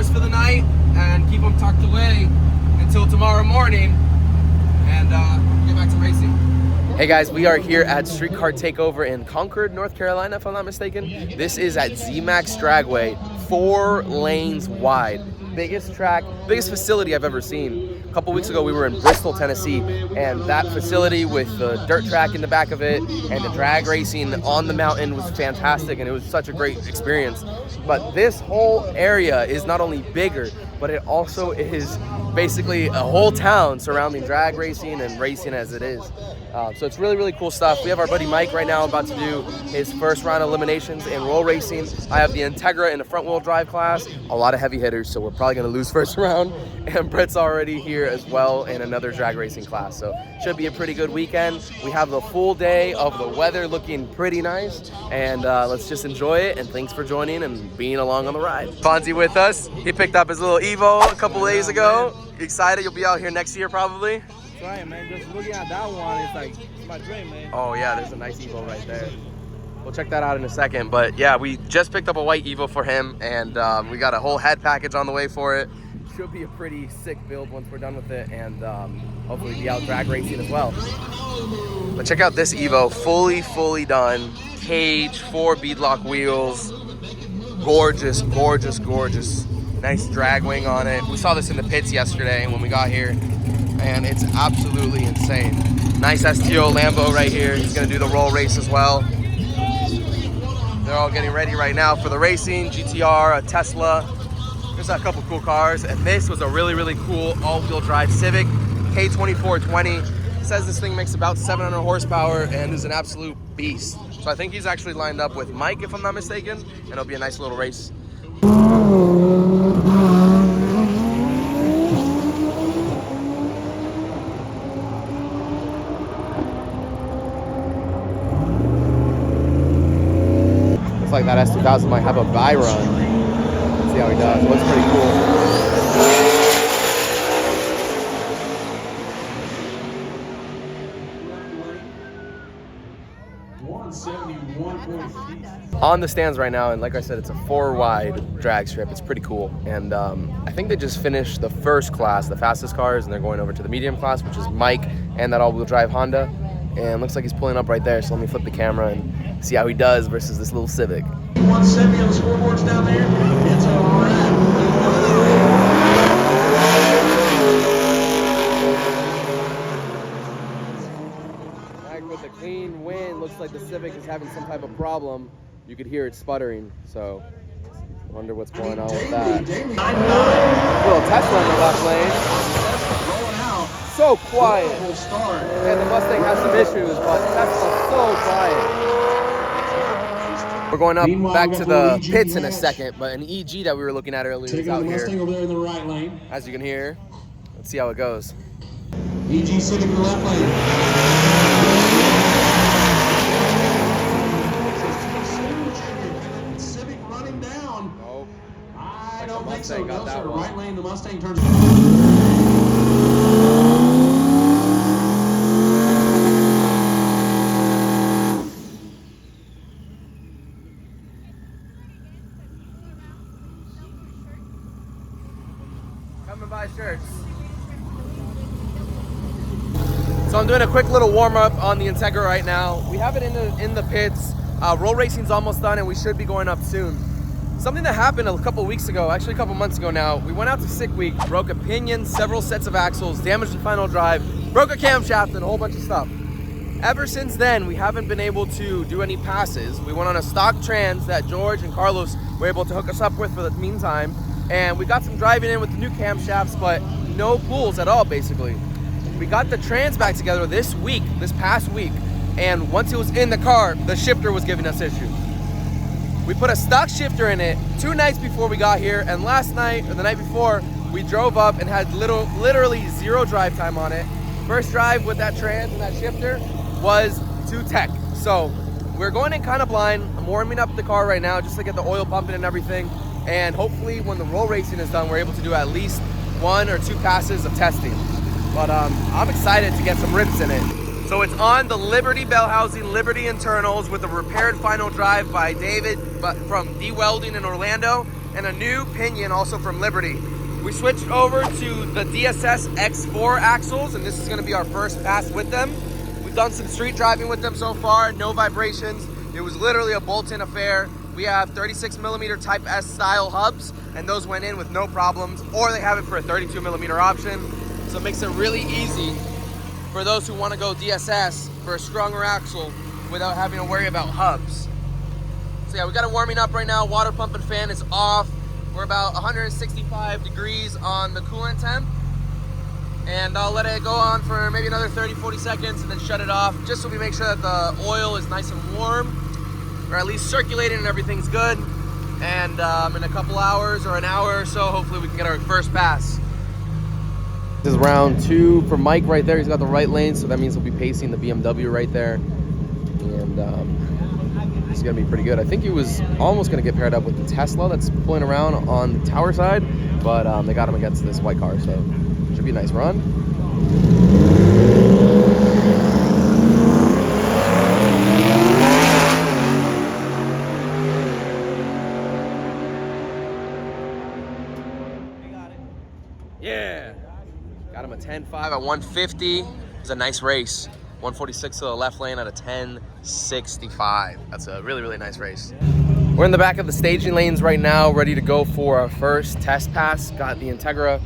cars for the night and keep them tucked away until tomorrow morning and get back to racing. Hey guys, we are here at Street Car Takeover in Concord, North Carolina, if I'm not mistaken. This is at ZMax Dragway, 4 lanes wide. Biggest track, biggest facility I've ever seen. A couple weeks ago we were in Bristol, Tennessee, and that facility with the dirt track in the back of it and the drag racing on the mountain was fantastic, and it was such a great experience. But this whole area is not only bigger, but it also is basically a whole town surrounding drag racing and racing as it is. So it's really, really cool stuff. We have our buddy Mike right now about to do his first round of eliminations in roll racing. I have the Integra in the front wheel drive class. A lot of heavy hitters, so we're probably gonna lose first round. And Brett's already here as well in another drag racing class. So should be a pretty good weekend. We have the full day of the weather looking pretty nice. And let's just enjoy it. And thanks for joining and being along on the ride. Fonzie with us. He picked up his little Evo a couple days ago. You excited? You'll be out here next year probably? Right, man. Just looking at that one, it's like, it's my dream, man. Oh yeah, there's a nice Evo right there. We'll check that out in a second. But yeah, we just picked up a white Evo for him, and we got a whole head package on the way for it. Should be a pretty sick build once we're done with it, and hopefully be out drag racing as well. But check out this Evo, fully done. Cage, 4 beadlock wheels. Gorgeous, gorgeous, gorgeous. Nice drag wing on it. We saw this in the pits yesterday when we got here, and it's absolutely insane. Nice STO Lambo right here. He's gonna do the roll race as well. They're all getting ready right now for the racing. GTR, a Tesla. There's a couple cool cars, and this was a really, really cool all-wheel drive Civic K2420. It says this thing makes about 700 horsepower and is an absolute beast. So I think he's actually lined up with Mike, if I'm not mistaken, and it'll be a nice little race. Like that S2000 might have a buy run. Let's see how he does. Looks pretty cool. On the stands right now, and like I said, it's a 4 wide drag strip. It's pretty cool. And I think they just finished the first class, the fastest cars, and they're going over to the medium class, which is Mike and that all-wheel drive Honda. And looks like he's pulling up right there, so let me flip the camera and see how he does versus this little Civic. 170 on the scoreboards down there. It's a wrap. Back with the clean wind, looks like the Civic is having some type of problem. You could hear it sputtering, so I wonder what's going on with that. Little Tesla in the left lane. So quiet. And the Mustang has some issues, but Tesla's so quiet. We're going up back to the pits in a second, but an EG that we were looking at earlier is out here. Mustang over there in the right lane. As you can hear, let's see how it goes. EG sitting in the left lane. Civic running down. Oh, I don't think so. got that one. Right lane, the Mustang turns. Come and buy shirts. So I'm doing a quick little warm up on the Integra right now. We have it in the pits. Roll racing's almost done, and we should be going up soon. Something that happened a couple weeks ago, actually a couple months ago now, we went out to sick week, broke a pinion, several sets of axles, damaged the final drive, broke a camshaft, and a whole bunch of stuff. Ever since then, we haven't been able to do any passes. We went on a stock trans that George and Carlos were able to hook us up with for the meantime, and we got some driving in with the new camshafts, but no pulls at all, basically. We got the trans back together this past week, and once it was in the car, the shifter was giving us issues. We put a stock shifter in it 2 nights before we got here, and last night, or the night before, we drove up and had literally 0 drive time on it. First drive with that trans and that shifter was to tech. So we're going in kind of blind. I'm warming up the car right now just to get the oil pumping and everything. And hopefully when the roll racing is done, we're able to do at least 1 or 2 passes of testing. But I'm excited to get some rips in it. So it's on the Liberty bell housing, Liberty internals with a repaired final drive by David from D Welding in Orlando. and a new pinion also from Liberty. We switched over to the DSS X4 axles, and this is gonna be our first pass with them. We've done some street driving with them so far, no vibrations. It was literally a bolt-in affair. We have 36mm Type S style hubs, and those went in with no problems, or they have it for a 32mm option. So it makes it really easy for those who wanna go DSS for a stronger axle without having to worry about hubs. So yeah, we got it warming up right now. Water pump and fan is off. We're about 165 degrees on the coolant temp. And I'll let it go on for maybe another 30, 40 seconds and then shut it off, just so we make sure that the oil is nice and warm, or at least circulating and everything's good. And in a couple hours or an hour or so, hopefully we can get our first pass. This is round 2 for Mike right there. He's got the right lane, so that means he'll be pacing the BMW right there. And it's gonna be pretty good. I think he was almost gonna get paired up with the Tesla that's pulling around on the tower side, but they got him against this white car, so it should be a nice run. Yeah, got him a 10.5 at 150. It was a nice race. 146 to the left lane at a 10.65. That's a really, really nice race. We're in the back of the staging lanes right now, ready to go for our first test pass. Got the Integra.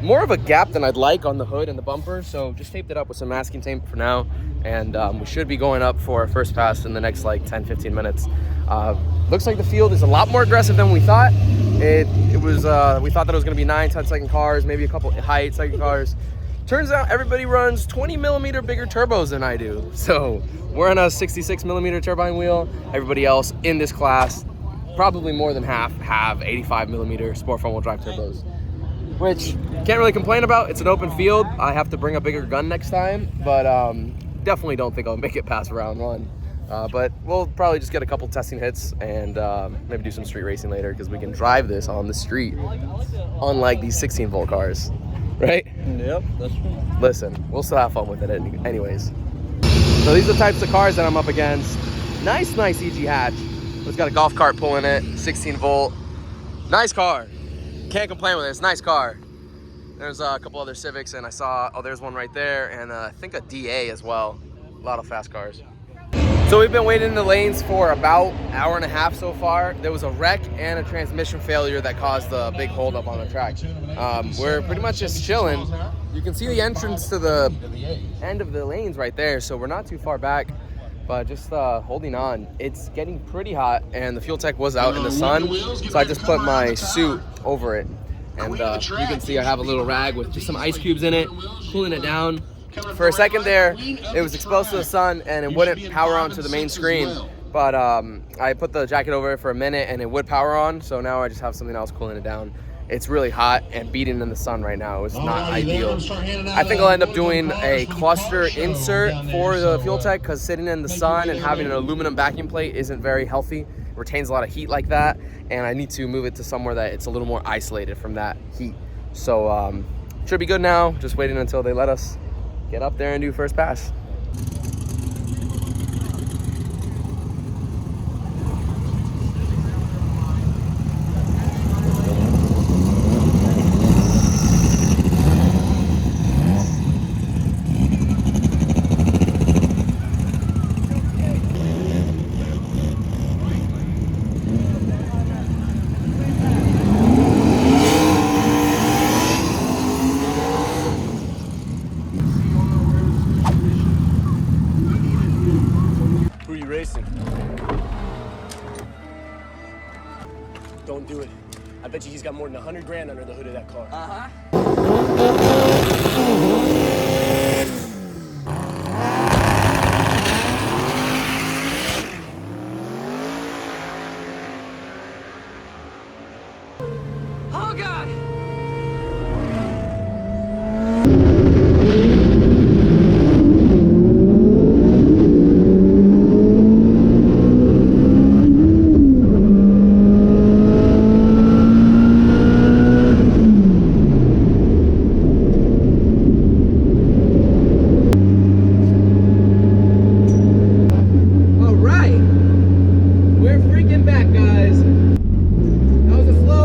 More of a gap than I'd like on the hood and the bumper, so just taped it up with some masking tape for now. And we should be going up for our first pass in the next like 10, 15 minutes. Looks like the field is a lot more aggressive than we thought. It was, we thought that it was gonna be 9, 10-second cars, maybe a couple high 8-second cars. Turns out everybody runs 20mm bigger turbos than I do. So we're on a 66mm turbine wheel. Everybody else in this class, probably more than half, have 85mm sport front wheel drive turbos, which can't really complain about. It's an open field. I have to bring a bigger gun next time, but definitely don't think I'll make it past round 1. But we'll probably just get a couple testing hits and maybe do some street racing later, because we can drive this on the street, unlike these 16-volt cars. Right? Yep, that's true. Listen, we'll still have fun with it anyways. So these are the types of cars that I'm up against. Nice EG hatch. It's got a golf cart pulling it, 16-volt. Nice car. Can't complain with it. It's a nice car. There's a couple other Civics, and I saw, oh, there's one right there, and I think a DA as well. A lot of fast cars. So we've been waiting in the lanes for about an hour and a half so far. There was a wreck and a transmission failure that caused a big holdup on the track. We're pretty much just chilling. You can see the entrance to the end of the lanes right there, so we're not too far back, but just holding on. It's getting pretty hot, and the fuel tech was out in the sun, so I just put my suit over it. And you can see I have a little rag with just some ice cubes in it, cooling it down. For a second there, it was exposed to the sun and it wouldn't power on to the main screen. But I put the jacket over it for a minute and it would power on. So now I just have something else cooling it down. It's really hot and beating in the sun right now. It's not ideal. I think I'll end up doing a cluster insert for the fuel tech, because sitting in the sun and having an aluminum backing plate isn't very healthy. It retains a lot of heat like that. And I need to move it to somewhere that it's a little more isolated from that heat. So should be good now. Just waiting until they let us get up there and do first pass. Don't do it. I bet you he's got more than 100 grand under the hood of that car. Oh, God! All right, we're freaking back, guys. That was a slow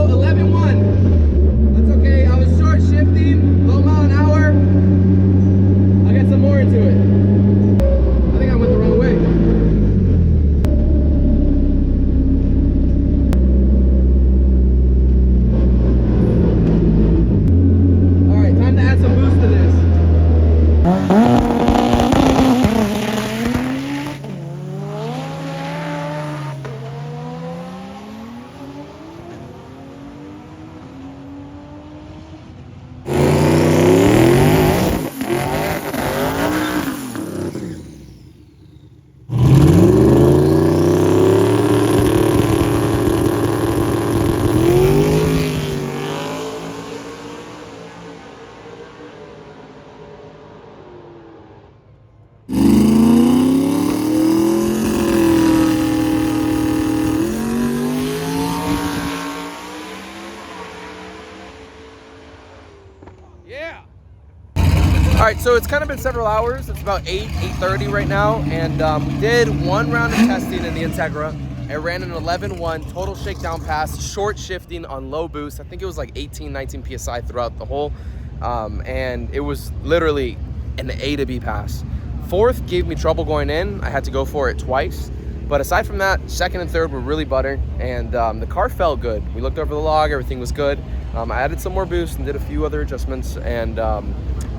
right, so it's kind of been several hours. It's about 8:30 right now, and we did one round of testing in the Integra. It ran an 11.1 total shakedown pass, short shifting on low boost. I think it was like 18, 19 PSI throughout the whole, and it was literally an A to B pass. Fourth gave me trouble going in. I had to go for it twice. But aside from that, second and third were really butter, and the car felt good. We looked over the log, everything was good. I added some more boost and did a few other adjustments, and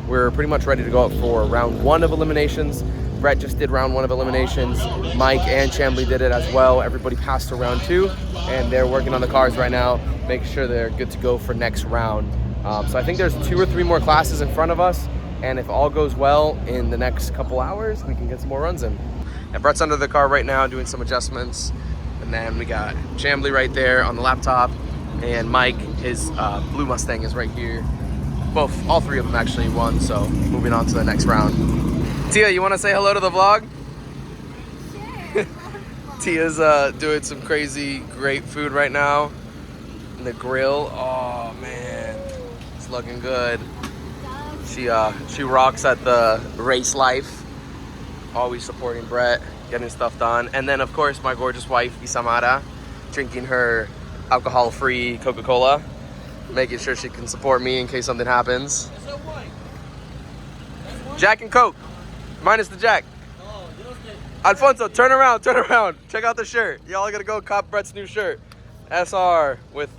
we're pretty much ready to go up for round 1 of eliminations. Brett just did round 1 of eliminations. Mike and Chambly did it as well. Everybody passed to round 2, and they're working on the cars right now, making sure they're good to go for next round. So I think there's 2 or 3 more classes in front of us, and if all goes well in the next couple hours, we can get some more runs in. And Brett's under the car right now doing some adjustments. And then we got Chambly right there on the laptop, and Mike, his blue Mustang is right here. All 3 of them actually won, so moving on to the next round. Tia, you want to say hello to the vlog? Sure. Tia's doing some crazy great food right now in the grill. Oh man, it's looking good. She rocks at the race life, always supporting Brett, getting stuff done. And then of course my gorgeous wife Isamara, drinking her alcohol-free Coca-Cola, making sure she can support me in case something happens. Jack and Coke, minus the Jack. Alfonso, turn around. Check out the shirt. Y'all gotta go cop Brett's new shirt. SR with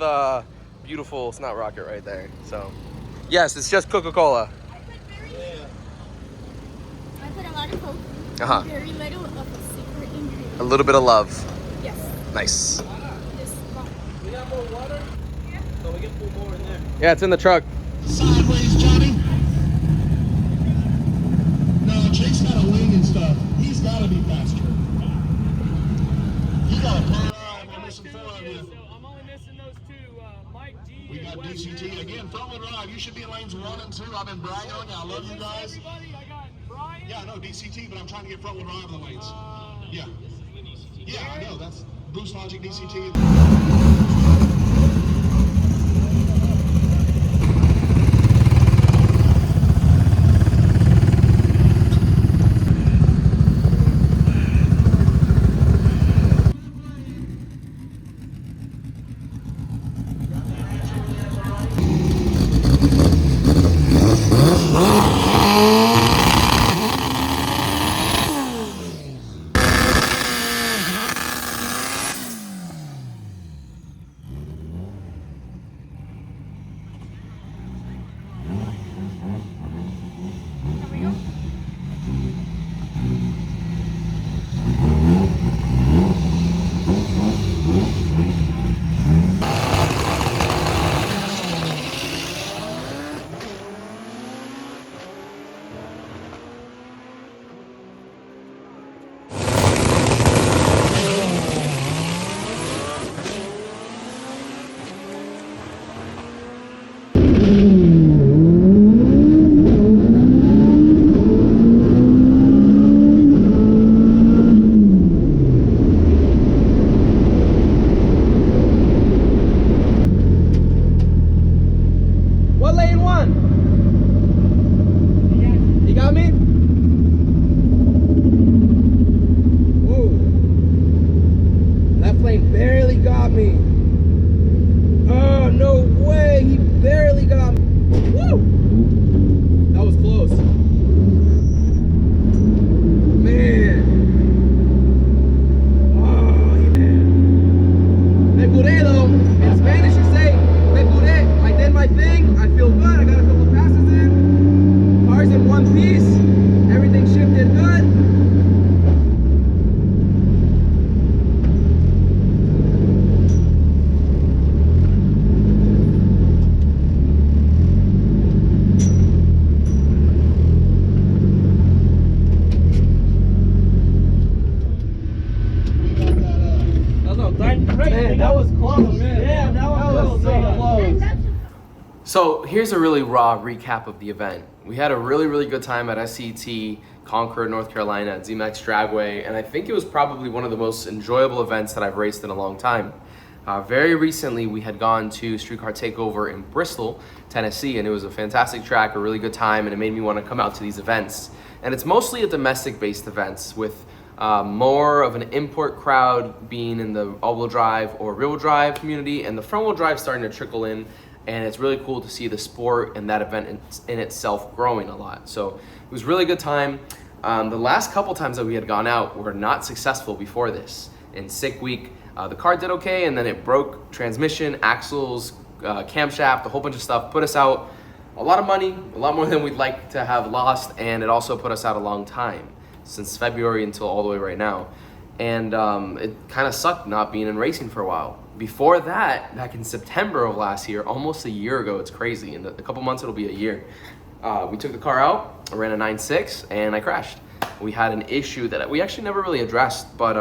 beautiful, it's not rocket right there. So, yes, it's just Coca-Cola. I put a lot of Coke. Uh-huh. Very little of a secret ingredient. A little bit of love. Yes. Nice. We got more water? Yeah. So we can put more in there. Yeah, it's in the truck. Sideways, Johnny. No, Chase got a wing and stuff. He's got to be faster. You got a part eye. We're missing 4 of you. I'm only missing those 2, Mike G. We got DCT. Again, front-wheel drive. You should be in lanes 1 and 2. I've been bragging on you. I love you guys. Everybody, I got Brian. Yeah, I know DCT, but I'm trying to get front-wheel drive in the lanes. Yeah. Yeah, I know. That's Boost Logic DCT. So here's a really raw recap of the event. We had a really good time at SCT, Concord, North Carolina at ZMax Dragway, and I think it was probably one of the most enjoyable events that I've raced in a long time. Very recently, we had gone to Street Car Takeover in Bristol, Tennessee, and it was a fantastic track, a really good time, and it made me want to come out to these events. And it's mostly a domestic-based events with more of an import crowd being in the all-wheel drive or rear-wheel drive community, and the front-wheel drive starting to trickle in. And it's really cool to see the sport and that event in itself growing a lot. So it was a really good time. The last couple times that we had gone out were not successful before this. In sick week, the car did okay, and then it broke transmission, axles, camshaft, a whole bunch of stuff, put us out a lot of money, a lot more than we'd like to have lost, and it also put us out a long time, since February until all the way right now. And it kind of sucked not being in racing for a while. Before that, back in September of last year, almost a year ago, it's crazy, in a couple months it'll be a year, we took the car out, I ran a 9.6, and I crashed. We had an issue that we actually never really addressed, but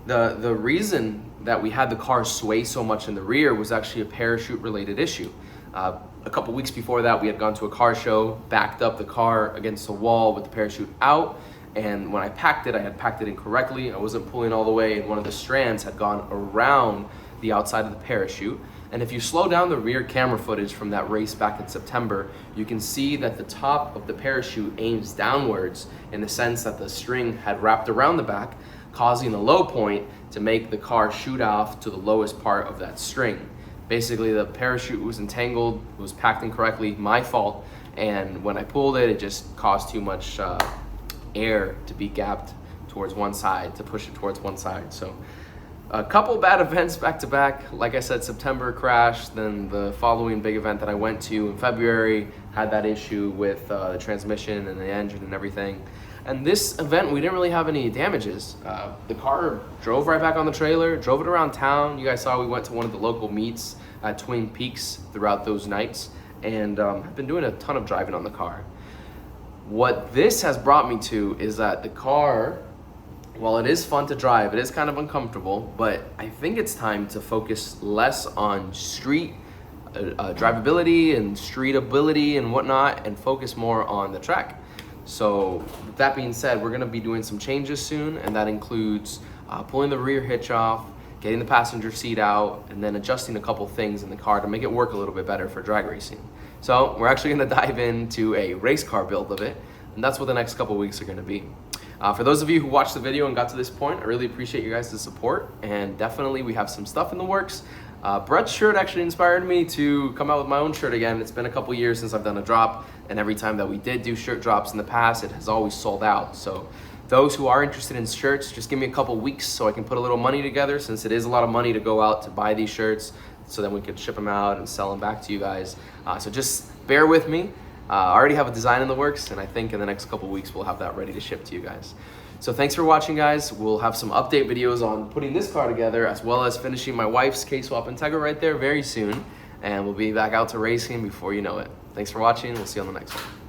the reason that we had the car sway so much in the rear was actually a parachute related issue. A couple weeks before that, we had gone to a car show, backed up the car against the wall with the parachute out, and when I packed it, I had packed it incorrectly. I wasn't pulling all the way, and one of the strands had gone around the outside of the parachute. And if you slow down the rear camera footage from that race back in September, you can see that the top of the parachute aims downwards in the sense that the string had wrapped around the back, causing a low point to make the car shoot off to the lowest part of that string. Basically, the parachute was entangled, was packed incorrectly, my fault, and when I pulled it, it just caused too much air to be gapped towards one side, to push it towards one side. So a couple bad events back to back. Like I said, September crash, then the following big event that I went to in February had that issue with the transmission and the engine and everything. And this event, we didn't really have any damages. The car drove right back on the trailer, drove it around town. You guys saw we went to one of the local meets at Twin Peaks throughout those nights, and I've been doing a ton of driving on the car. What this has brought me to is that the car, while it is fun to drive, it is kind of uncomfortable, but I think it's time to focus less on street drivability and street ability and whatnot, and focus more on the track. So with that being said, we're gonna be doing some changes soon, and that includes pulling the rear hitch off, getting the passenger seat out, and then adjusting a couple things in the car to make it work a little bit better for drag racing. So we're actually gonna dive into a race car build of it, and that's what the next couple weeks are gonna be. For those of you who watched the video and got to this point, I really appreciate you guys' support, and definitely we have some stuff in the works. Brett's shirt actually inspired me to come out with my own shirt again. It's been a couple years since I've done a drop, and every time that we did do shirt drops in the past, it has always sold out. So those who are interested in shirts, just give me a couple weeks so I can put a little money together, since it is a lot of money to go out to buy these shirts, so then we could ship them out and sell them back to you guys. So just bear with me. I already have a design in the works, and I think in the next couple weeks we'll have that ready to ship to you guys. So thanks for watching, guys. We'll have some update videos on putting this car together, as well as finishing my wife's K-Swap Integra right there very soon, and we'll be back out to racing before you know it. Thanks for watching. We'll see you on the next one.